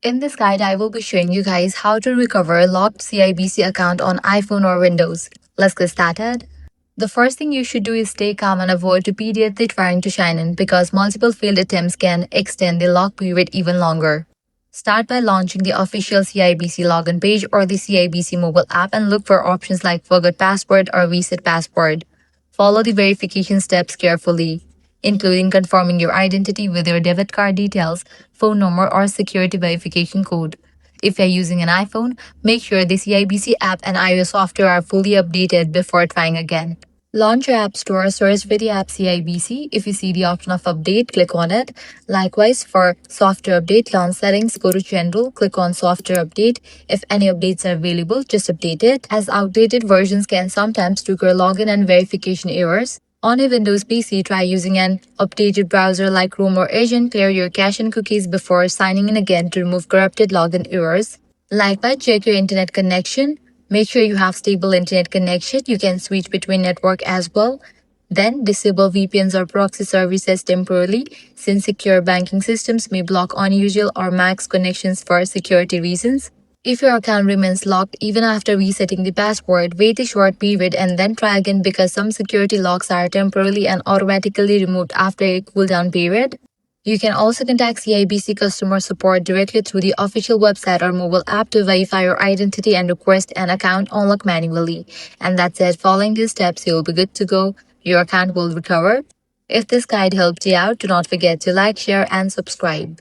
In this guide, I will be showing you guys how to recover a locked CIBC account on iPhone or Windows. Let's get started. The first thing you should do is stay calm and avoid repeatedly trying to sign in because multiple failed attempts can extend the lock period even longer. Start by launching the official CIBC login page or the CIBC mobile app and look for options like forgot password or reset password. Follow the verification steps carefully, including confirming your identity with your debit card details, phone number, or security verification code. If you're using an iPhone, make sure the CIBC app and iOS software are fully updated before trying again. Launch your App Store, search for the app CIBC. If you see the option of update, click on it. Likewise, for software update, launch settings, go to General, click on software update. If any updates are available, just update it, as outdated versions can sometimes trigger login and verification errors. On a Windows PC, try using an updated browser like Chrome or Edge. Clear your cache and cookies before signing in again to remove corrupted login errors. Likewise, check your internet connection. Make sure you have stable internet connection. You can switch between network as well. Then disable VPNs or proxy services temporarily, since secure banking systems may block unusual or max connections for security reasons. If your account remains locked even after resetting the password, wait a short period and then try again because some security locks are temporarily and automatically removed after a cooldown period. You can also contact CIBC customer support directly through the official website or mobile app to verify your identity and request an account unlock manually. And that's it. Following these steps, you'll be good to go. Your account will recover. If this guide helped you out, do not forget to like, share, and subscribe.